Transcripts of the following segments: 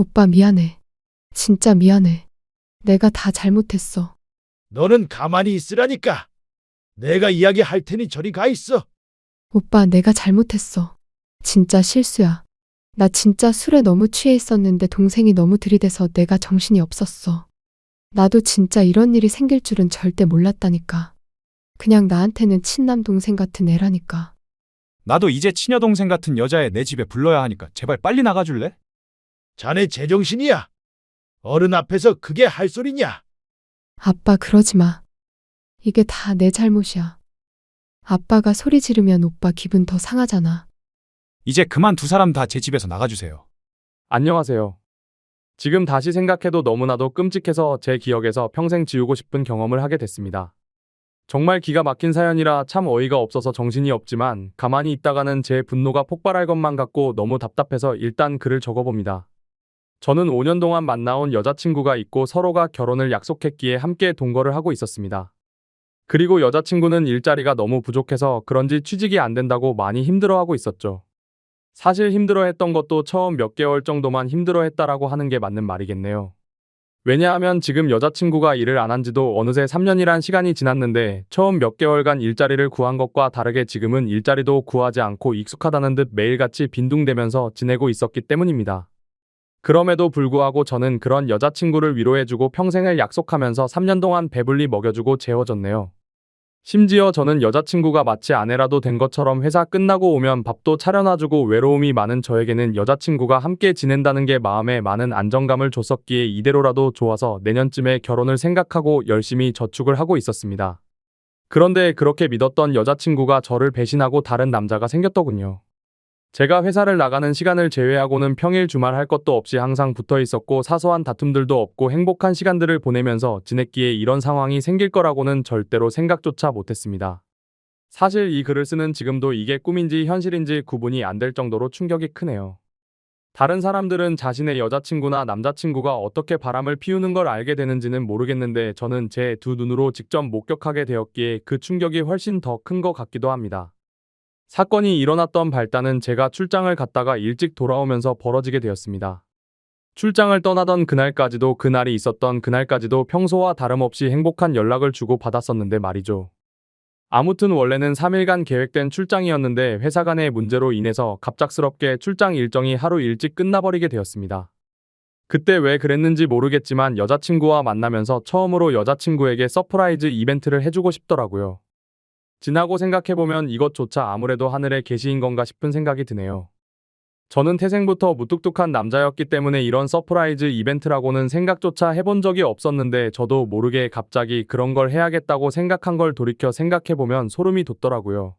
오빠 미안해. 진짜 미안해. 내가 다 잘못했어. 너는 가만히 있으라니까. 내가 이야기할 테니 저리 가 있어. 오빠 내가 잘못했어. 진짜 실수야. 나 진짜 술에 너무 취해 있었는데 동생이 너무 들이대서 내가 정신이 없었어. 나도 진짜 이런 일이 생길 줄은 절대 몰랐다니까. 그냥 나한테는 친남 동생 같은 애라니까. 나도 이제 치녀동생 같은 여자애 내 집에 불러야 하니까 제발 빨리 나가줄래? 자네 제정신이야. 어른 앞에서 그게 할 소리냐? 아빠 그러지 마. 이게 다 내 잘못이야. 아빠가 소리 지르면 오빠 기분 더 상하잖아. 이제 그만 두 사람 다 제 집에서 나가주세요. 안녕하세요. 지금 다시 생각해도 너무나도 끔찍해서 제 기억에서 평생 지우고 싶은 경험을 하게 됐습니다. 정말 기가 막힌 사연이라 참 어이가 없어서 정신이 없지만 가만히 있다가는 제 분노가 폭발할 것만 같고 너무 답답해서 일단 글을 적어봅니다. 저는 5년 동안 만나온 여자친구가 있고 서로가 결혼을 약속했기에 함께 동거를 하고 있었습니다. 그리고 여자친구는 일자리가 너무 부족해서 그런지 취직이 안 된다고 많이 힘들어하고 있었죠. 사실 힘들어했던 것도 처음 몇 개월 정도만 힘들어했다라고 하는 게 맞는 말이겠네요. 왜냐하면 지금 여자친구가 일을 안 한 지도 어느새 3년이란 시간이 지났는데 처음 몇 개월간 일자리를 구한 것과 다르게 지금은 일자리도 구하지 않고 익숙하다는 듯 매일같이 빈둥대면서 지내고 있었기 때문입니다. 그럼에도 불구하고 저는 그런 여자친구를 위로해주고 평생을 약속하면서 3년 동안 배불리 먹여주고 재워줬네요. 심지어 저는 여자친구가 마치 아내라도 된 것처럼 회사 끝나고 오면 밥도 차려놔주고 외로움이 많은 저에게는 여자친구가 함께 지낸다는 게 마음에 많은 안정감을 줬었기에 이대로라도 좋아서 내년쯤에 결혼을 생각하고 열심히 저축을 하고 있었습니다. 그런데 그렇게 믿었던 여자친구가 저를 배신하고 다른 남자가 생겼더군요. 제가 회사를 나가는 시간을 제외하고는 평일 주말 할 것도 없이 항상 붙어 있었고 사소한 다툼들도 없고 행복한 시간들을 보내면서 지냈기에 이런 상황이 생길 거라고는 절대로 생각조차 못했습니다. 사실 이 글을 쓰는 지금도 이게 꿈인지 현실인지 구분이 안 될 정도로 충격이 크네요. 다른 사람들은 자신의 여자친구나 남자친구가 어떻게 바람을 피우는 걸 알게 되는지는 모르겠는데 저는 제 두 눈으로 직접 목격하게 되었기에 그 충격이 훨씬 더 큰 것 같기도 합니다. 사건이 일어났던 발단은 제가 출장을 갔다가 일찍 돌아오면서 벌어지게 되었습니다. 출장을 떠나던 그날까지도 그날이 있었던 그날까지도 평소와 다름없이 행복한 연락을 주고 받았었는데 말이죠. 아무튼 원래는 3일간 계획된 출장이었는데 회사 간의 문제로 인해서 갑작스럽게 출장 일정이 하루 일찍 끝나버리게 되었습니다. 그때 왜 그랬는지 모르겠지만 여자친구와 만나면서 처음으로 여자친구에게 서프라이즈 이벤트를 해주고 싶더라고요. 지나고 생각해보면 이것조차 아무래도 하늘의 계시인 건가 싶은 생각이 드네요. 저는 태생부터 무뚝뚝한 남자였기 때문에 이런 서프라이즈 이벤트라고는 생각조차 해본 적이 없었는데 저도 모르게 갑자기 그런 걸 해야겠다고 생각한 걸 돌이켜 생각해보면 소름이 돋더라고요.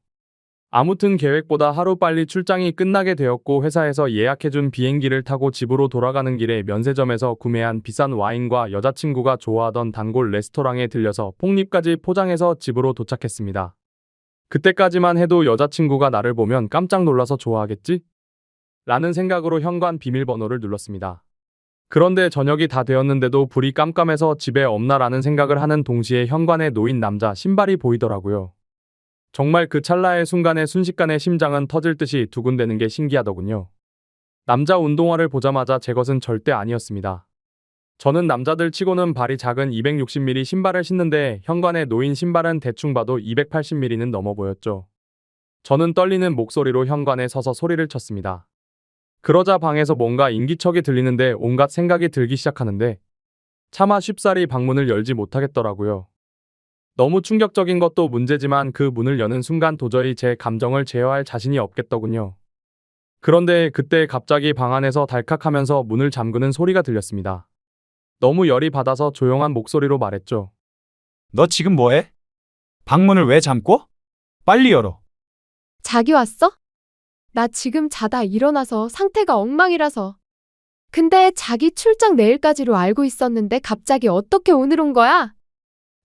아무튼 계획보다 하루 빨리 출장이 끝나게 되었고 회사에서 예약해준 비행기를 타고 집으로 돌아가는 길에 면세점에서 구매한 비싼 와인과 여자친구가 좋아하던 단골 레스토랑에 들려서 폭립까지 포장해서 집으로 도착했습니다. 그때까지만 해도 여자친구가 나를 보면 깜짝 놀라서 좋아하겠지? 라는 생각으로 현관 비밀번호를 눌렀습니다. 그런데 저녁이 다 되었는데도 불이 깜깜해서 집에 없나라는 생각을 하는 동시에 현관에 놓인 남자 신발이 보이더라고요. 정말 그 찰나의 순간에 순식간에 심장은 터질 듯이 두근대는 게 신기하더군요. 남자 운동화를 보자마자 제 것은 절대 아니었습니다. 저는 남자들 치고는 발이 작은 260mm 신발을 신는데 현관에 놓인 신발은 대충 봐도 280mm는 넘어 보였죠. 저는 떨리는 목소리로 현관에 서서 소리를 쳤습니다. 그러자 방에서 뭔가 인기척이 들리는데 온갖 생각이 들기 시작하는데 차마 쉽사리 방문을 열지 못하겠더라고요. 너무 충격적인 것도 문제지만 그 문을 여는 순간 도저히 제 감정을 제어할 자신이 없겠더군요. 그런데 그때 갑자기 방 안에서 달칵하면서 문을 잠그는 소리가 들렸습니다. 너무 열이 받아서 조용한 목소리로 말했죠. 너 지금 뭐해? 방문을 왜 잠궈? 빨리 열어. 자기 왔어? 나 지금 자다 일어나서 상태가 엉망이라서. 근데 자기 출장 내일까지로 알고 있었는데 갑자기 어떻게 오늘 온 거야?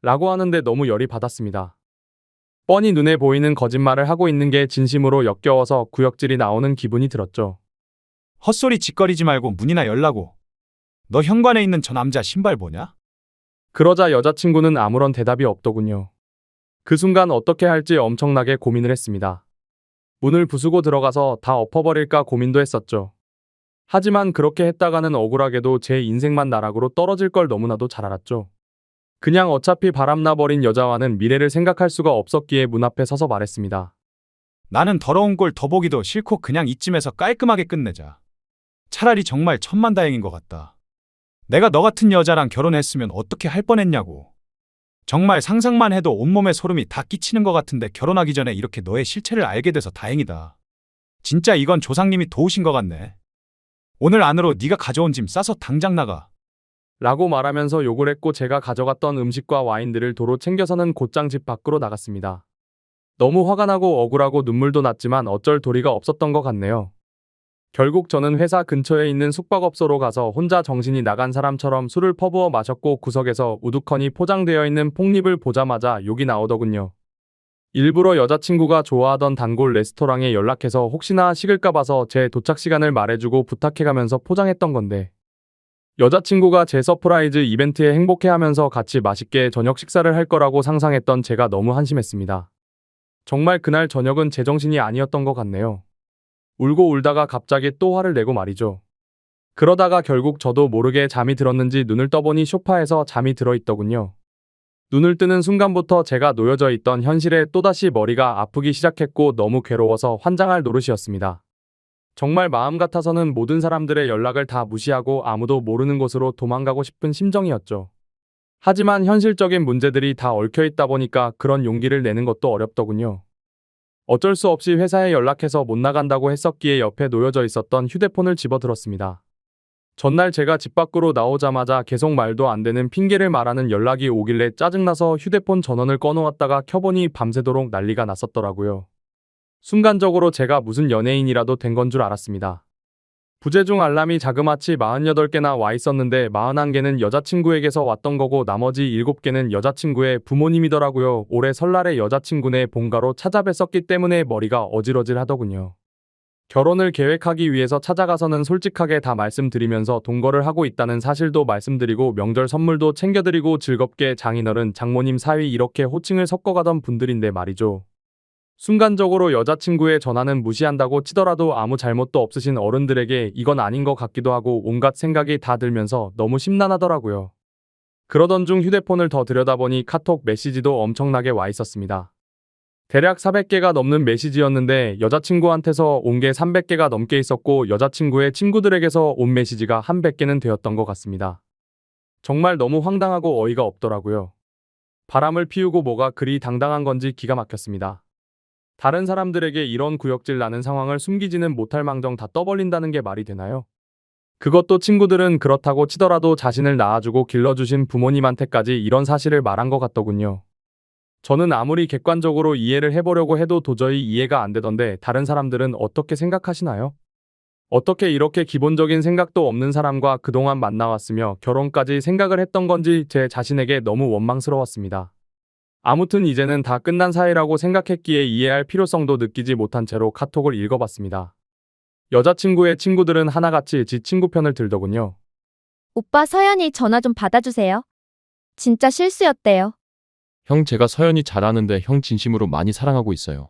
라고 하는데 너무 열이 받았습니다. 뻔히 눈에 보이는 거짓말을 하고 있는 게 진심으로 역겨워서 구역질이 나오는 기분이 들었죠. 헛소리 짓거리지 말고 문이나 열라고. 너 현관에 있는 저 남자 신발 뭐냐? 그러자 여자친구는 아무런 대답이 없더군요. 그 순간 어떻게 할지 엄청나게 고민을 했습니다. 문을 부수고 들어가서 다 엎어버릴까 고민도 했었죠. 하지만 그렇게 했다가는 억울하게도 제 인생만 나락으로 떨어질 걸 너무나도 잘 알았죠. 그냥 어차피 바람나버린 여자와는 미래를 생각할 수가 없었기에 문 앞에 서서 말했습니다. 나는 더러운 꼴 더 보기도 싫고 그냥 이쯤에서 깔끔하게 끝내자. 차라리 정말 천만다행인 것 같다. 내가 너 같은 여자랑 결혼했으면 어떻게 할 뻔했냐고. 정말 상상만 해도 온몸에 소름이 다 끼치는 것 같은데 결혼하기 전에 이렇게 너의 실체를 알게 돼서 다행이다. 진짜 이건 조상님이 도우신 것 같네. 오늘 안으로 네가 가져온 짐 싸서 당장 나가. 라고 말하면서 욕을 했고 제가 가져갔던 음식과 와인들을 도로 챙겨서는 곧장 집 밖으로 나갔습니다. 너무 화가 나고 억울하고 눈물도 났지만 어쩔 도리가 없었던 것 같네요. 결국 저는 회사 근처에 있는 숙박업소로 가서 혼자 정신이 나간 사람처럼 술을 퍼부어 마셨고 구석에서 우두커니 포장되어 있는 폭립을 보자마자 욕이 나오더군요. 일부러 여자친구가 좋아하던 단골 레스토랑에 연락해서 혹시나 식을까 봐서 제 도착 시간을 말해주고 부탁해가면서 포장했던 건데 여자친구가 제 서프라이즈 이벤트에 행복해하면서 같이 맛있게 저녁 식사를 할 거라고 상상했던 제가 너무 한심했습니다. 정말 그날 저녁은 제정신이 아니었던 것 같네요. 울고 울다가 갑자기 또 화를 내고 말이죠. 그러다가 결국 저도 모르게 잠이 들었는지 눈을 떠보니 소파에서 잠이 들어있더군요. 눈을 뜨는 순간부터 제가 놓여져 있던 현실에 또다시 머리가 아프기 시작했고 너무 괴로워서 환장할 노릇이었습니다. 정말 마음 같아서는 모든 사람들의 연락을 다 무시하고 아무도 모르는 곳으로 도망가고 싶은 심정이었죠. 하지만 현실적인 문제들이 다 얽혀있다 보니까 그런 용기를 내는 것도 어렵더군요. 어쩔 수 없이 회사에 연락해서 못 나간다고 했었기에 옆에 놓여져 있었던 휴대폰을 집어들었습니다. 전날 제가 집 밖으로 나오자마자 계속 말도 안 되는 핑계를 말하는 연락이 오길래 짜증나서 휴대폰 전원을 꺼놓았다가 켜보니 밤새도록 난리가 났었더라고요. 순간적으로 제가 무슨 연예인이라도 된 건 줄 알았습니다. 부재중 알람이 자그마치 48개나 와 있었는데 41개는 여자친구에게서 왔던 거고 나머지 7개는 여자친구의 부모님이더라고요. 올해 설날에 여자친구네 본가로 찾아뵀었기 때문에 머리가 어질어질 하더군요. 결혼을 계획하기 위해서 찾아가서는 솔직하게 다 말씀드리면서 동거를 하고 있다는 사실도 말씀드리고 명절 선물도 챙겨드리고 즐겁게 장인어른, 장모님 사위 이렇게 호칭을 섞어가던 분들인데 말이죠. 순간적으로 여자친구의 전화는 무시한다고 치더라도 아무 잘못도 없으신 어른들에게 이건 아닌 것 같기도 하고 온갖 생각이 다 들면서 너무 심란하더라고요. 그러던 중 휴대폰을 더 들여다보니 카톡 메시지도 엄청나게 와 있었습니다. 대략 400개가 넘는 메시지였는데 여자친구한테서 온 게 300개가 넘게 있었고 여자친구의 친구들에게서 온 메시지가 한 100개는 되었던 것 같습니다. 정말 너무 황당하고 어이가 없더라고요. 바람을 피우고 뭐가 그리 당당한 건지 기가 막혔습니다. 다른 사람들에게 이런 구역질 나는 상황을 숨기지는 못할 망정 다 떠벌린다는 게 말이 되나요? 그것도 친구들은 그렇다고 치더라도 자신을 낳아주고 길러주신 부모님한테까지 이런 사실을 말한 것 같더군요. 저는 아무리 객관적으로 이해를 해보려고 해도 도저히 이해가 안 되던데 다른 사람들은 어떻게 생각하시나요? 어떻게 이렇게 기본적인 생각도 없는 사람과 그동안 만나왔으며 결혼까지 생각을 했던 건지 제 자신에게 너무 원망스러웠습니다. 아무튼 이제는 다 끝난 사이라고 생각했기에 이해할 필요성도 느끼지 못한 채로 카톡을 읽어봤습니다. 여자친구의 친구들은 하나같이 지 친구 편을 들더군요. 오빠 서연이 전화 좀 받아주세요. 진짜 실수였대요. 형 제가 서연이 잘 아는데 형 진심으로 많이 사랑하고 있어요.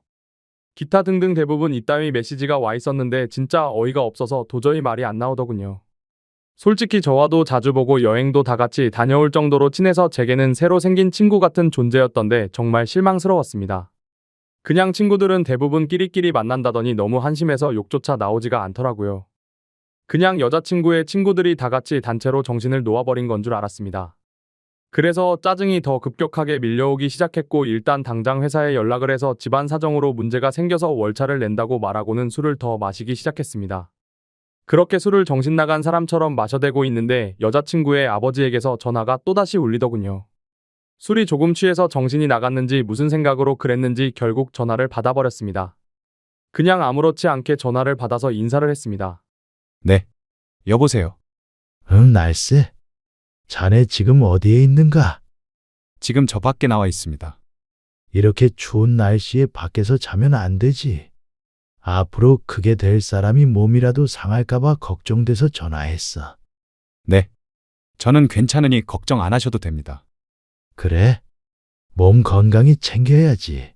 기타 등등 대부분 이따위 메시지가 와 있었는데 진짜 어이가 없어서 도저히 말이 안 나오더군요. 솔직히 저와도 자주 보고 여행도 다 같이 다녀올 정도로 친해서 제게는 새로 생긴 친구 같은 존재였던데 정말 실망스러웠습니다. 그냥 친구들은 대부분 끼리끼리 만난다더니 너무 한심해서 욕조차 나오지가 않더라고요. 그냥 여자친구의 친구들이 다 같이 단체로 정신을 놓아버린 건 줄 알았습니다. 그래서 짜증이 더 급격하게 밀려오기 시작했고 일단 당장 회사에 연락을 해서 집안 사정으로 문제가 생겨서 월차를 낸다고 말하고는 술을 더 마시기 시작했습니다. 그렇게 술을 정신 나간 사람처럼 마셔대고 있는데 여자친구의 아버지에게서 전화가 또다시 울리더군요. 술이 조금 취해서 정신이 나갔는지 무슨 생각으로 그랬는지 결국 전화를 받아버렸습니다. 그냥 아무렇지 않게 전화를 받아서 인사를 했습니다. 네. 여보세요. 응, 날씨. 자네 지금 어디에 있는가? 지금 저 밖에 나와 있습니다. 이렇게 추운 날씨에 밖에서 자면 안 되지. 앞으로 크게 될 사람이 몸이라도 상할까봐 걱정돼서 전화했어. 네. 저는 괜찮으니 걱정 안 하셔도 됩니다. 그래? 몸 건강히 챙겨야지.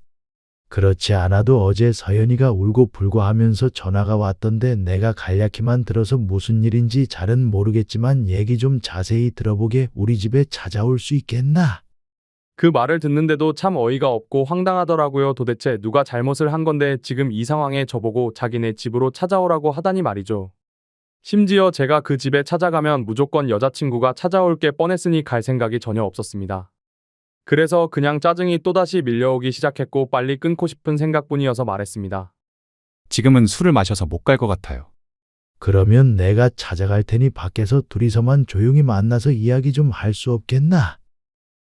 그렇지 않아도 어제 서연이가 울고 불고 하면서 전화가 왔던데 내가 간략히만 들어서 무슨 일인지 잘은 모르겠지만 얘기 좀 자세히 들어보게 우리 집에 찾아올 수 있겠나? 그 말을 듣는데도 참 어이가 없고 황당하더라고요. 도대체 누가 잘못을 한 건데 지금 이 상황에 저보고 자기네 집으로 찾아오라고 하다니 말이죠. 심지어 제가 그 집에 찾아가면 무조건 여자친구가 찾아올 게 뻔했으니 갈 생각이 전혀 없었습니다. 그래서 그냥 짜증이 또다시 밀려오기 시작했고 빨리 끊고 싶은 생각뿐이어서 말했습니다. 지금은 술을 마셔서 못 갈 것 같아요. 그러면 내가 찾아갈 테니 밖에서 둘이서만 조용히 만나서 이야기 좀 할 수 없겠나?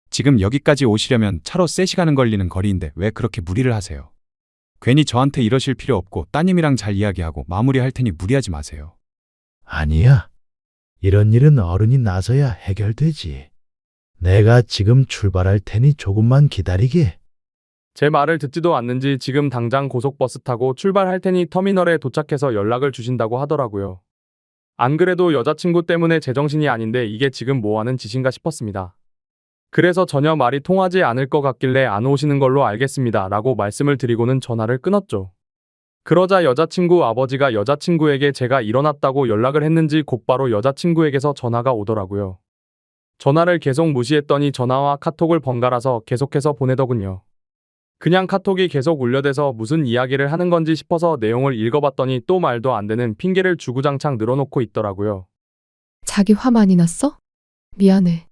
지금 여기까지 오시려면 차로 3시간은 걸리는 거리인데 왜 그렇게 무리를 하세요? 괜히 저한테 이러실 필요 없고 따님이랑 잘 이야기하고 마무리할 테니 무리하지 마세요. 아니야. 이런 일은 어른이 나서야 해결되지. 내가 지금 출발할 테니 조금만 기다리게. 제 말을 듣지도 않는지 지금 당장 고속버스 타고 출발할 테니 터미널에 도착해서 연락을 주신다고 하더라고요. 안 그래도 여자친구 때문에 제정신이 아닌데 이게 지금 뭐 하는 짓인가 싶었습니다. 그래서 전혀 말이 통하지 않을 것 같길래 안 오시는 걸로 알겠습니다 라고 말씀을 드리고는 전화를 끊었죠. 그러자 여자친구 아버지가 여자친구에게 제가 일어났다고 연락을 했는지 곧바로 여자친구에게서 전화가 오더라고요. 전화를 계속 무시했더니 전화와 카톡을 번갈아서 계속해서 보내더군요. 그냥 카톡이 계속 울려대서 무슨 이야기를 하는 건지 싶어서 내용을 읽어봤더니 또 말도 안 되는 핑계를 주구장창 늘어놓고 있더라고요. 자기 화 많이 났어? 미안해.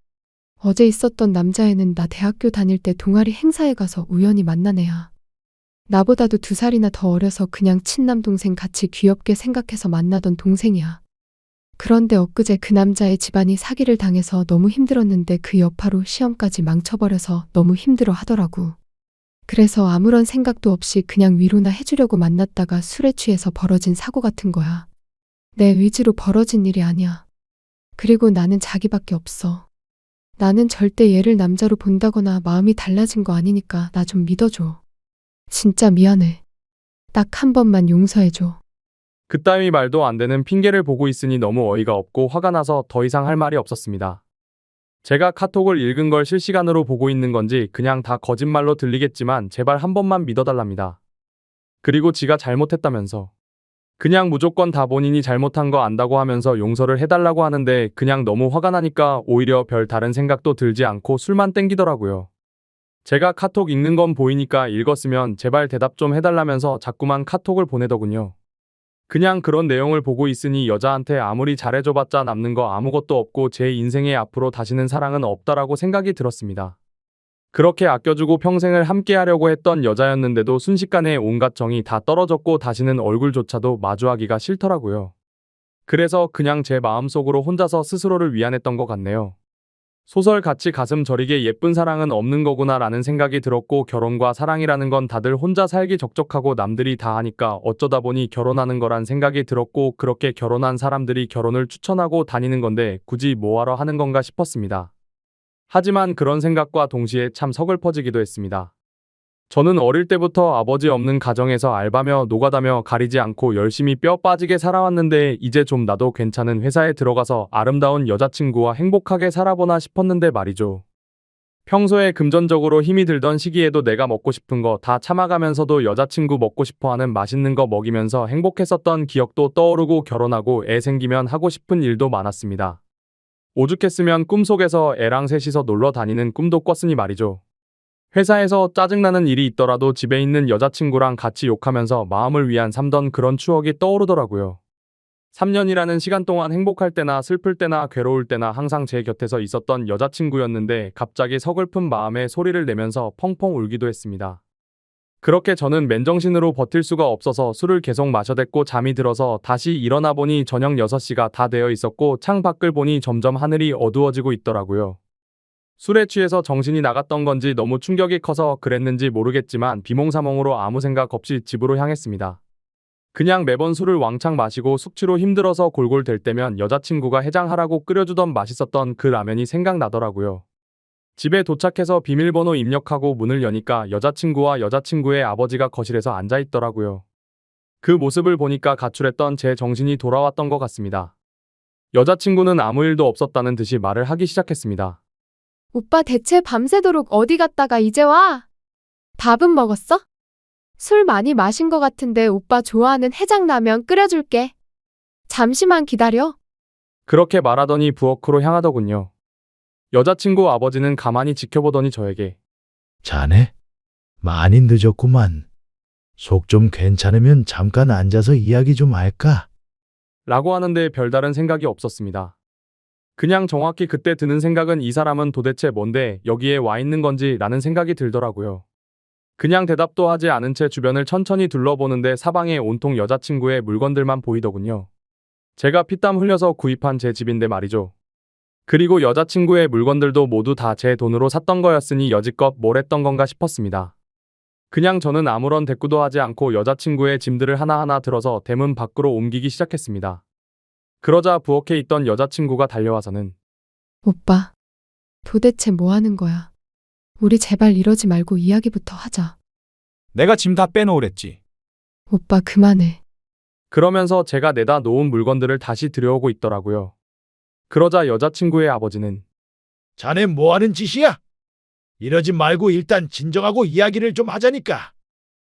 어제 있었던 남자애는 나 대학교 다닐 때 동아리 행사에 가서 우연히 만난 애야. 나보다도 2살이나 더 어려서 그냥 친남동생 같이 귀엽게 생각해서 만나던 동생이야. 그런데 엊그제 그 남자의 집안이 사기를 당해서 너무 힘들었는데 그 여파로 시험까지 망쳐버려서 너무 힘들어 하더라고. 그래서 아무런 생각도 없이 그냥 위로나 해주려고 만났다가 술에 취해서 벌어진 사고 같은 거야. 내 의지로 벌어진 일이 아니야. 그리고 나는 자기밖에 없어. 나는 절대 얘를 남자로 본다거나 마음이 달라진 거 아니니까 나 좀 믿어줘. 진짜 미안해. 딱 한 번만 용서해줘. 그따위 말도 안 되는 핑계를 보고 있으니 너무 어이가 없고 화가 나서 더 이상 할 말이 없었습니다. 제가 카톡을 읽은 걸 실시간으로 보고 있는 건지 그냥 다 거짓말로 들리겠지만 제발 한 번만 믿어달랍니다. 그리고 지가 잘못했다면서. 그냥 무조건 다 본인이 잘못한 거 안다고 하면서 용서를 해달라고 하는데 그냥 너무 화가 나니까 오히려 별 다른 생각도 들지 않고 술만 땡기더라고요. 제가 카톡 읽는 건 보이니까 읽었으면 제발 대답 좀 해달라면서 자꾸만 카톡을 보내더군요. 그냥 그런 내용을 보고 있으니 여자한테 아무리 잘해줘봤자 남는 거 아무것도 없고 제 인생에 앞으로 다시는 사랑은 없다라고 생각이 들었습니다. 그렇게 아껴주고 평생을 함께하려고 했던 여자였는데도 순식간에 온갖 정이 다 떨어졌고 다시는 얼굴조차도 마주하기가 싫더라고요. 그래서 그냥 제 마음속으로 혼자서 스스로를 위안했던 것 같네요. 소설같이 가슴 저리게 예쁜 사랑은 없는 거구나 라는 생각이 들었고 결혼과 사랑이라는 건 다들 혼자 살기 적적하고 남들이 다 하니까 어쩌다 보니 결혼하는 거란 생각이 들었고 그렇게 결혼한 사람들이 결혼을 추천하고 다니는 건데 굳이 뭐하러 하는 건가 싶었습니다. 하지만 그런 생각과 동시에 참 서글퍼지기도 했습니다. 저는 어릴 때부터 아버지 없는 가정에서 알바며 노가다며 가리지 않고 열심히 뼈 빠지게 살아왔는데 이제 좀 나도 괜찮은 회사에 들어가서 아름다운 여자친구와 행복하게 살아보나 싶었는데 말이죠. 평소에 금전적으로 힘이 들던 시기에도 내가 먹고 싶은 거 다 참아가면서도 여자친구 먹고 싶어하는 맛있는 거 먹이면서 행복했었던 기억도 떠오르고 결혼하고 애 생기면 하고 싶은 일도 많았습니다. 오죽했으면 꿈속에서 애랑 셋이서 놀러 다니는 꿈도 꿨으니 말이죠. 회사에서 짜증나는 일이 있더라도 집에 있는 여자친구랑 같이 욕하면서 마음을 위안 삼던 그런 추억이 떠오르더라고요. 3년이라는 시간 동안 행복할 때나 슬플 때나 괴로울 때나 항상 제 곁에서 있었던 여자친구였는데 갑자기 서글픈 마음에 소리를 내면서 펑펑 울기도 했습니다. 그렇게 저는 맨정신으로 버틸 수가 없어서 술을 계속 마셔댔고 잠이 들어서 다시 일어나 보니 저녁 6시가 다 되어 있었고 창 밖을 보니 점점 하늘이 어두워지고 있더라고요. 술에 취해서 정신이 나갔던 건지 너무 충격이 커서 그랬는지 모르겠지만 비몽사몽으로 아무 생각 없이 집으로 향했습니다. 그냥 매번 술을 왕창 마시고 숙취로 힘들어서 골골댈 때면 여자친구가 해장하라고 끓여주던 맛있었던 그 라면이 생각나더라고요. 집에 도착해서 비밀번호 입력하고 문을 여니까 여자친구와 여자친구의 아버지가 거실에서 앉아있더라고요. 그 모습을 보니까 가출했던 제 정신이 돌아왔던 것 같습니다. 여자친구는 아무 일도 없었다는 듯이 말을 하기 시작했습니다. 오빠 대체 밤새도록 어디 갔다가 이제 와? 밥은 먹었어? 술 많이 마신 것 같은데 오빠 좋아하는 해장라면 끓여줄게. 잠시만 기다려. 그렇게 말하더니 부엌으로 향하더군요. 여자친구 아버지는 가만히 지켜보더니 저에게 자네? 많이 늦었구만. 속 좀 괜찮으면 잠깐 앉아서 이야기 좀 할까? 라고 하는데 별다른 생각이 없었습니다. 그냥 정확히 그때 드는 생각은 이 사람은 도대체 뭔데 여기에 와 있는 건지 라는 생각이 들더라고요. 그냥 대답도 하지 않은 채 주변을 천천히 둘러보는데 사방에 온통 여자친구의 물건들만 보이더군요. 제가 피땀 흘려서 구입한 제 집인데 말이죠. 그리고 여자친구의 물건들도 모두 다 제 돈으로 샀던 거였으니 여지껏 뭘 했던 건가 싶었습니다. 그냥 저는 아무런 대꾸도 하지 않고 여자친구의 짐들을 하나하나 들어서 대문 밖으로 옮기기 시작했습니다. 그러자 부엌에 있던 여자친구가 달려와서는 오빠, 도대체 뭐 하는 거야? 우리 제발 이러지 말고 이야기부터 하자. 내가 짐 다 빼놓으랬지. 오빠 그만해. 그러면서 제가 내다 놓은 물건들을 다시 들여오고 있더라고요. 그러자 여자친구의 아버지는 자네 뭐 하는 짓이야? 이러지 말고 일단 진정하고 이야기를 좀 하자니까.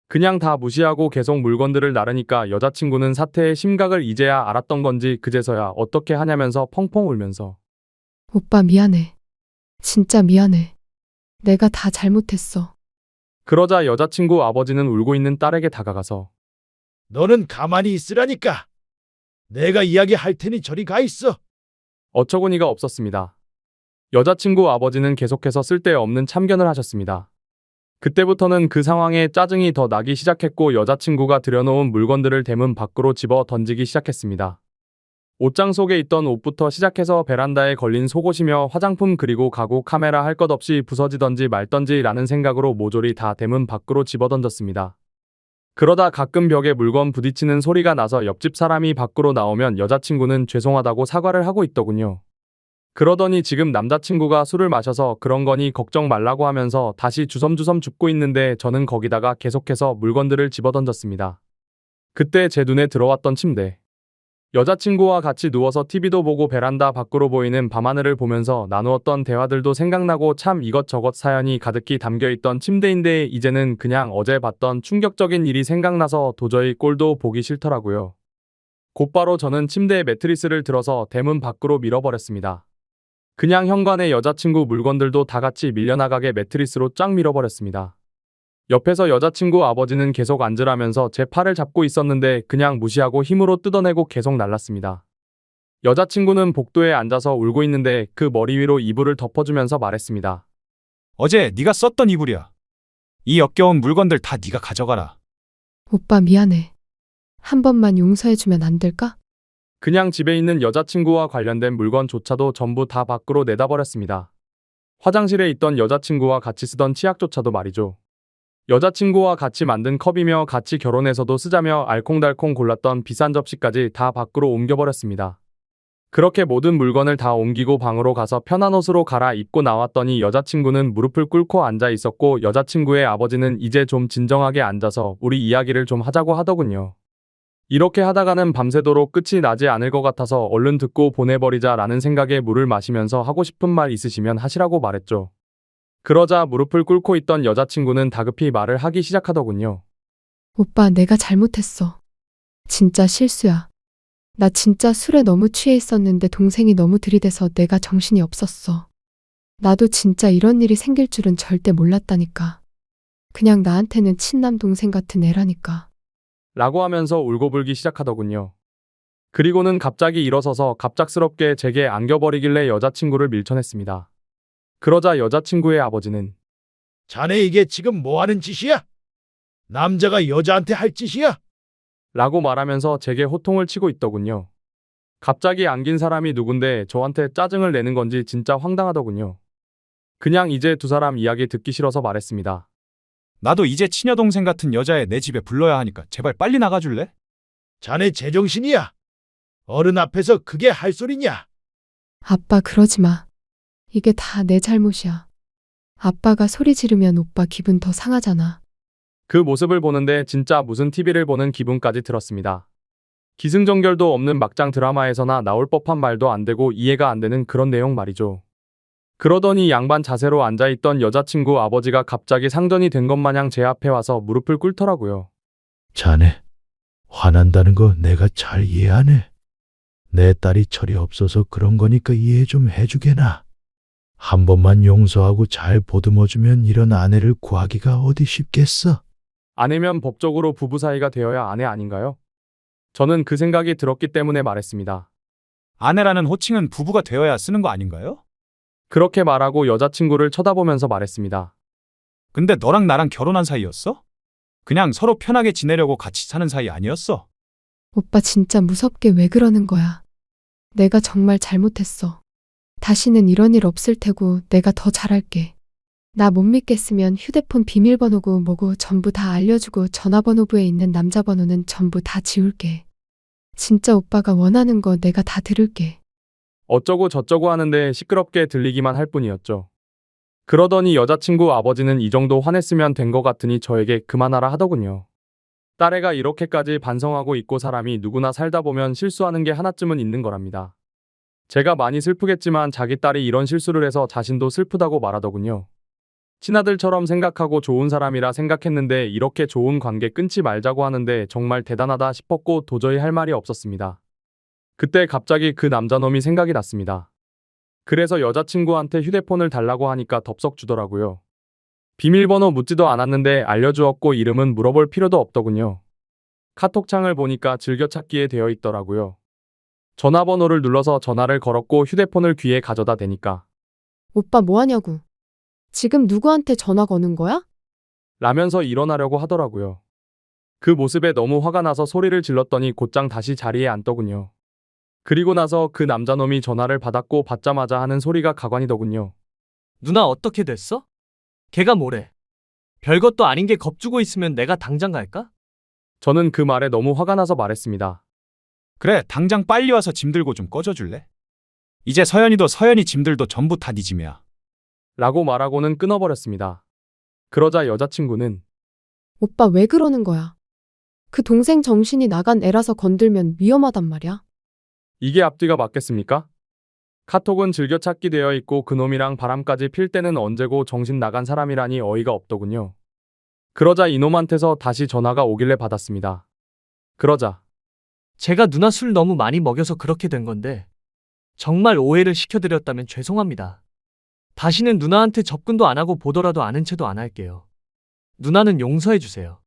그냥 다 무시하고 계속 물건들을 나르니까 여자친구는 사태의 심각을 이제야 알았던 건지 그제서야 어떻게 하냐면서 펑펑 울면서 오빠 미안해. 진짜 미안해. 내가 다 잘못했어. 그러자 여자친구 아버지는 울고 있는 딸에게 다가가서 너는 가만히 있으라니까. 내가 이야기할 테니 저리 가 있어. 어처구니가 없었습니다. 여자친구 아버지는 계속해서 쓸데없는 참견을 하셨습니다. 그때부터는 그 상황에 짜증이 더 나기 시작했고 여자친구가 들여놓은 물건들을 대문 밖으로 집어 던지기 시작했습니다. 옷장 속에 있던 옷부터 시작해서 베란다에 걸린 속옷이며 화장품 그리고 가구 카메라 할 것 없이 부서지던지 말던지 라는 생각으로 모조리 다 대문 밖으로 집어 던졌습니다. 그러다 가끔 벽에 물건 부딪히는 소리가 나서 옆집 사람이 밖으로 나오면 여자친구는 죄송하다고 사과를 하고 있더군요. 그러더니 지금 남자친구가 술을 마셔서 그런 거니 걱정 말라고 하면서 다시 주섬주섬 줍고 있는데 저는 거기다가 계속해서 물건들을 집어던졌습니다. 그때 제 눈에 들어왔던 침대. 여자친구와 같이 누워서 TV도 보고 베란다 밖으로 보이는 밤하늘을 보면서 나누었던 대화들도 생각나고 참 이것저것 사연이 가득히 담겨있던 침대인데 이제는 그냥 어제 봤던 충격적인 일이 생각나서 도저히 꼴도 보기 싫더라고요. 곧바로 저는 침대에 매트리스를 들어서 대문 밖으로 밀어버렸습니다. 그냥 현관에 여자친구 물건들도 다 같이 밀려나가게 매트리스로 쫙 밀어버렸습니다. 옆에서 여자친구 아버지는 계속 앉으라면서 제 팔을 잡고 있었는데 그냥 무시하고 힘으로 뜯어내고 계속 날랐습니다. 여자친구는 복도에 앉아서 울고 있는데 그 머리 위로 이불을 덮어주면서 말했습니다. 어제 네가 썼던 이불이야. 이 역겨운 물건들 다 네가 가져가라. 오빠 미안해. 한 번만 용서해주면 안 될까? 그냥 집에 있는 여자친구와 관련된 물건조차도 전부 다 밖으로 내다버렸습니다. 화장실에 있던 여자친구와 같이 쓰던 치약조차도 말이죠. 여자친구와 같이 만든 컵이며 같이 결혼해서도 쓰자며 알콩달콩 골랐던 비싼 접시까지 다 밖으로 옮겨버렸습니다. 그렇게 모든 물건을 다 옮기고 방으로 가서 편한 옷으로 갈아입고 나왔더니 여자친구는 무릎을 꿇고 앉아 있었고 여자친구의 아버지는 이제 좀 진정하게 앉아서 우리 이야기를 좀 하자고 하더군요. 이렇게 하다가는 밤새도록 끝이 나지 않을 것 같아서 얼른 듣고 보내버리자라는 생각에 물을 마시면서 하고 싶은 말 있으시면 하시라고 말했죠. 그러자 무릎을 꿇고 있던 여자친구는 다급히 말을 하기 시작하더군요. 오빠 내가 잘못했어. 진짜 실수야. 나 진짜 술에 너무 취해 있었는데 동생이 너무 들이대서 내가 정신이 없었어. 나도 진짜 이런 일이 생길 줄은 절대 몰랐다니까. 그냥 나한테는 친남 동생 같은 애라니까. 라고 하면서 울고불기 시작하더군요. 그리고는 갑자기 일어서서 갑작스럽게 제게 안겨버리길래 여자친구를 밀쳐냈습니다. 그러자 여자친구의 아버지는 자네 이게 지금 뭐 하는 짓이야? 남자가 여자한테 할 짓이야? 라고 말하면서 제게 호통을 치고 있더군요. 갑자기 안긴 사람이 누군데 저한테 짜증을 내는 건지 진짜 황당하더군요. 그냥 이제 두 사람 이야기 듣기 싫어서 말했습니다. 나도 이제 치녀동생 같은 여자애 내 집에 불러야 하니까 제발 빨리 나가줄래? 자네 제정신이야? 어른 앞에서 그게 할 소리냐? 아빠 그러지 마. 이게 다 내 잘못이야. 아빠가 소리 지르면 오빠 기분 더 상하잖아. 그 모습을 보는데 진짜 무슨 TV를 보는 기분까지 들었습니다. 기승전결도 없는 막장 드라마에서나 나올 법한 말도 안 되고 이해가 안 되는 그런 내용 말이죠. 그러더니 양반 자세로 앉아있던 여자친구 아버지가 갑자기 상전이 된 것 마냥 제 앞에 와서 무릎을 꿇더라고요. 자네, 화난다는 거 내가 잘 이해하네. 내 딸이 철이 없어서 그런 거니까 이해 좀 해주게나. 한 번만 용서하고 잘 보듬어주면 이런 아내를 구하기가 어디 쉽겠어. 아내면 법적으로 부부 사이가 되어야 아내 아닌가요? 저는 그 생각이 들었기 때문에 말했습니다. 아내라는 호칭은 부부가 되어야 쓰는 거 아닌가요? 그렇게 말하고 여자친구를 쳐다보면서 말했습니다. 근데 너랑 나랑 결혼한 사이였어? 그냥 서로 편하게 지내려고 같이 사는 사이 아니었어? 오빠 진짜 무섭게 왜 그러는 거야? 내가 정말 잘못했어. 다시는 이런 일 없을 테고 내가 더 잘할게. 나 못 믿겠으면 휴대폰 비밀번호고 뭐고 전부 다 알려주고 전화번호부에 있는 남자 번호는 전부 다 지울게. 진짜 오빠가 원하는 거 내가 다 들을게. 어쩌고 저쩌고 하는데 시끄럽게 들리기만 할 뿐이었죠. 그러더니 여자친구 아버지는 이 정도 화냈으면 된 것 같으니 저에게 그만하라 하더군요. 딸애가 이렇게까지 반성하고 있고 사람이 누구나 살다 보면 실수하는 게 하나쯤은 있는 거랍니다. 제가 많이 슬프겠지만 자기 딸이 이런 실수를 해서 자신도 슬프다고 말하더군요. 친아들처럼 생각하고 좋은 사람이라 생각했는데 이렇게 좋은 관계 끊지 말자고 하는데 정말 대단하다 싶었고 도저히 할 말이 없었습니다. 그때 갑자기 그 남자놈이 생각이 났습니다. 그래서 여자친구한테 휴대폰을 달라고 하니까 덥석 주더라고요. 비밀번호 묻지도 않았는데 알려주었고 이름은 물어볼 필요도 없더군요. 카톡창을 보니까 즐겨찾기에 되어 있더라고요. 전화번호를 눌러서 전화를 걸었고 휴대폰을 귀에 가져다 대니까 오빠 뭐 하냐고. 지금 누구한테 전화 거는 거야? 라면서 일어나려고 하더라고요. 그 모습에 너무 화가 나서 소리를 질렀더니 곧장 다시 자리에 앉더군요. 그리고 나서 그 남자놈이 전화를 받았고 받자마자 하는 소리가 가관이더군요. 누나 어떻게 됐어? 걔가 뭐래? 별것도 아닌 게 겁주고 있으면 내가 당장 갈까? 저는 그 말에 너무 화가 나서 말했습니다. 그래, 당장 빨리 와서 짐 들고 좀 꺼져줄래? 이제 서연이도 서연이 짐들도 전부 다 네 짐이야. 라고 말하고는 끊어버렸습니다. 그러자 여자친구는 오빠 왜 그러는 거야? 그 동생 정신이 나간 애라서 건들면 위험하단 말이야. 이게 앞뒤가 맞겠습니까? 카톡은 즐겨찾기 되어 있고 그놈이랑 바람까지 필 때는 언제고 정신 나간 사람이라니 어이가 없더군요. 그러자 이놈한테서 다시 전화가 오길래 받았습니다. 그러자 제가 누나 술 너무 많이 먹여서 그렇게 된 건데 정말 오해를 시켜드렸다면 죄송합니다. 다시는 누나한테 접근도 안 하고 보더라도 아는 체도 안 할게요. 누나는 용서해 주세요.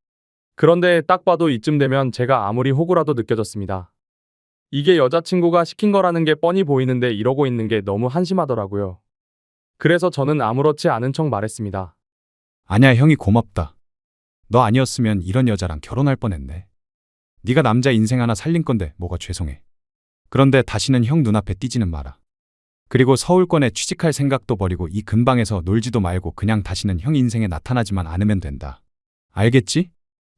그런데 딱 봐도 이쯤 되면 제가 아무리 호구라도 느껴졌습니다. 이게 여자친구가 시킨 거라는 게 뻔히 보이는데 이러고 있는 게 너무 한심하더라고요. 그래서 저는 아무렇지 않은 척 말했습니다. 아니야, 형이 고맙다. 너 아니었으면 이런 여자랑 결혼할 뻔했네. 네가 남자 인생 하나 살린 건데 뭐가 죄송해. 그런데 다시는 형 눈앞에 띄지는 마라. 그리고 서울권에 취직할 생각도 버리고 이 근방에서 놀지도 말고 그냥 다시는 형 인생에 나타나지만 않으면 된다. 알겠지?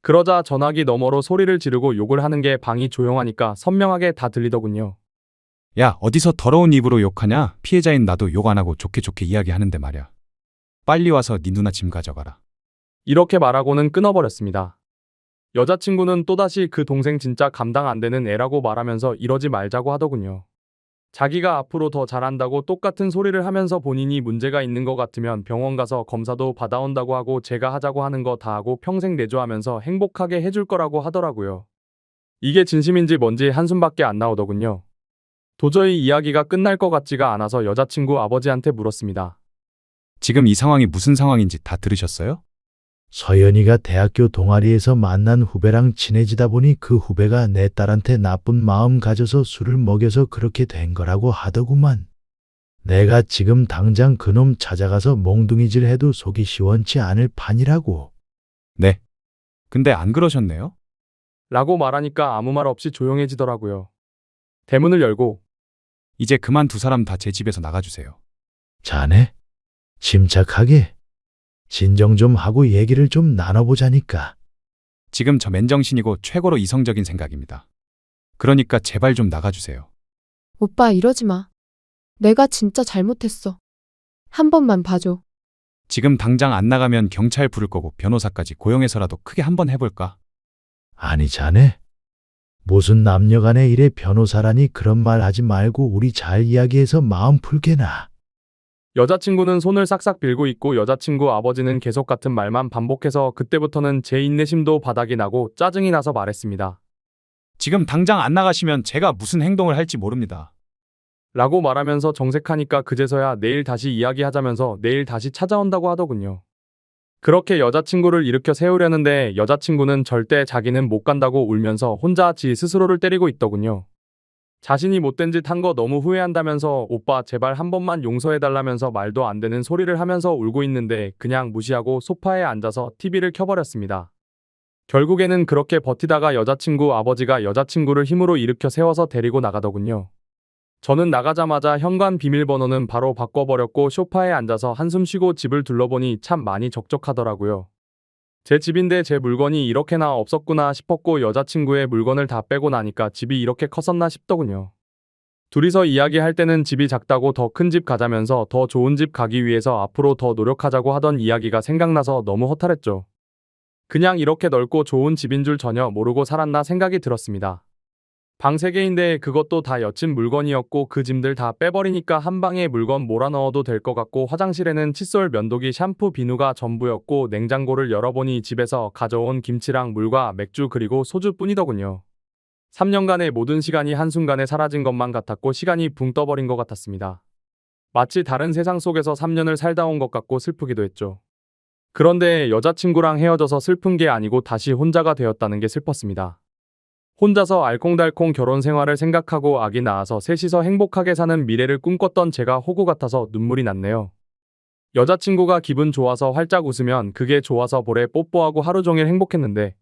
그러자 전화기 너머로 소리를 지르고 욕을 하는 게 방이 조용하니까 선명하게 다 들리더군요. 야, 어디서 더러운 입으로 욕하냐? 피해자인 나도 욕 안 하고 좋게 좋게 이야기하는데 말이야. 빨리 와서 네 누나 짐 가져가라. 이렇게 말하고는 끊어버렸습니다. 여자친구는 또다시 그 동생 진짜 감당 안 되는 애라고 말하면서 이러지 말자고 하더군요. 자기가 앞으로 더 잘한다고 똑같은 소리를 하면서 본인이 문제가 있는 것 같으면 병원 가서 검사도 받아온다고 하고 제가 하자고 하는 거 다 하고 평생 내조하면서 행복하게 해줄 거라고 하더라고요. 이게 진심인지 뭔지 한숨밖에 안 나오더군요. 도저히 이야기가 끝날 것 같지가 않아서 여자친구 아버지한테 물었습니다. 지금 이 상황이 무슨 상황인지 다 들으셨어요? 서연이가 대학교 동아리에서 만난 후배랑 친해지다 보니 그 후배가 내 딸한테 나쁜 마음 가져서 술을 먹여서 그렇게 된 거라고 하더구만. 내가 지금 당장 그놈 찾아가서 몽둥이질 해도 속이 시원치 않을 판이라고. 네. 근데 안 그러셨네요? 라고 말하니까 아무 말 없이 조용해지더라고요. 대문을 열고 이제 그만 두 사람 다 제 집에서 나가주세요. 자네, 침착하게. 진정 좀 하고 얘기를 좀 나눠보자니까. 지금 저 맨정신이고 최고로 이성적인 생각입니다. 그러니까 제발 좀 나가주세요. 오빠 이러지 마. 내가 진짜 잘못했어. 한 번만 봐줘. 지금 당장 안 나가면 경찰 부를 거고 변호사까지 고용해서라도 크게 한번 해볼까? 아니 자네, 무슨 남녀간의 일에 변호사라니 그런 말 하지 말고 우리 잘 이야기해서 마음 풀게나. 여자친구는 손을 싹싹 빌고 있고 여자친구 아버지는 계속 같은 말만 반복해서 그때부터는 제 인내심도 바닥이 나고 짜증이 나서 말했습니다. 지금 당장 안 나가시면 제가 무슨 행동을 할지 모릅니다. 라고 말하면서 정색하니까 그제서야 내일 다시 이야기하자면서 내일 다시 찾아온다고 하더군요. 그렇게 여자친구를 일으켜 세우려는데 여자친구는 절대 자기는 못 간다고 울면서 혼자 지 스스로를 때리고 있더군요. 자신이 못된 짓 한 거 너무 후회한다면서 오빠 제발 한 번만 용서해달라면서 말도 안 되는 소리를 하면서 울고 있는데 그냥 무시하고 소파에 앉아서 TV를 켜버렸습니다. 결국에는 그렇게 버티다가 여자친구 아버지가 여자친구를 힘으로 일으켜 세워서 데리고 나가더군요. 저는 나가자마자 현관 비밀번호는 바로 바꿔버렸고 소파에 앉아서 한숨 쉬고 집을 둘러보니 참 많이 적적하더라고요. 제 집인데 제 물건이 이렇게나 없었구나 싶었고 여자친구의 물건을 다 빼고 나니까 집이 이렇게 컸었나 싶더군요. 둘이서 이야기할 때는 집이 작다고 더 큰 집 가자면서 더 좋은 집 가기 위해서 앞으로 더 노력하자고 하던 이야기가 생각나서 너무 허탈했죠. 그냥 이렇게 넓고 좋은 집인 줄 전혀 모르고 살았나 생각이 들었습니다. 방 3개인데 그것도 다 여친 물건이었고 그 짐들 다 빼버리니까 한 방에 물건 몰아넣어도 될 것 같고 화장실에는 칫솔, 면도기, 샴푸, 비누가 전부였고 냉장고를 열어보니 집에서 가져온 김치랑 물과 맥주 그리고 소주뿐이더군요. 3년간의 모든 시간이 한순간에 사라진 것만 같았고 시간이 붕 떠버린 것 같았습니다. 마치 다른 세상 속에서 3년을 살다 온 것 같고 슬프기도 했죠. 그런데 여자친구랑 헤어져서 슬픈 게 아니고 다시 혼자가 되었다는 게 슬펐습니다. 혼자서 알콩달콩 결혼 생활을 생각하고 아기 낳아서 셋이서 행복하게 사는 미래를 꿈꿨던 제가 호구 같아서 눈물이 났네요. 여자친구가 기분 좋아서 활짝 웃으면 그게 좋아서 보래 뽀뽀하고 하루 종일 행복했는데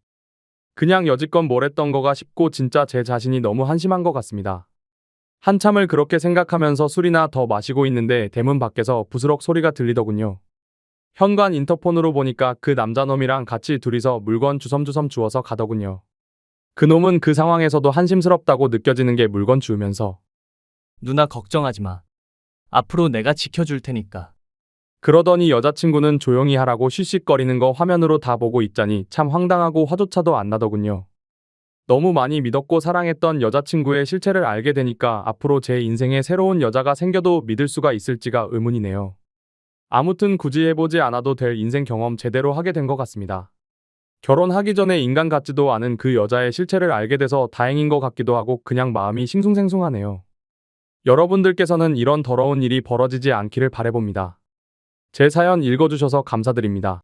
그냥 여지껏 뭘 했던 거가 싶고 진짜 제 자신이 너무 한심한 것 같습니다. 한참을 그렇게 생각하면서 술이나 더 마시고 있는데 대문 밖에서 부스럭 소리가 들리더군요. 현관 인터폰으로 보니까 그 남자놈이랑 같이 둘이서 물건 주섬주섬 주워서 가더군요. 그놈은 그 상황에서도 한심스럽다고 느껴지는 게 물건 주우면서 누나 걱정하지 마. 앞으로 내가 지켜줄 테니까. 그러더니 여자친구는 조용히 하라고 씩씩거리는 거 화면으로 다 보고 있자니 참 황당하고 화조차도 안 나더군요. 너무 많이 믿었고 사랑했던 여자친구의 실체를 알게 되니까 앞으로 제 인생에 새로운 여자가 생겨도 믿을 수가 있을지가 의문이네요. 아무튼 굳이 해보지 않아도 될 인생 경험 제대로 하게 된 것 같습니다. 결혼하기 전에 인간 같지도 않은 그 여자의 실체를 알게 돼서 다행인 것 같기도 하고 그냥 마음이 싱숭생숭하네요. 여러분들께서는 이런 더러운 일이 벌어지지 않기를 바라봅니다. 제 사연 읽어주셔서 감사드립니다.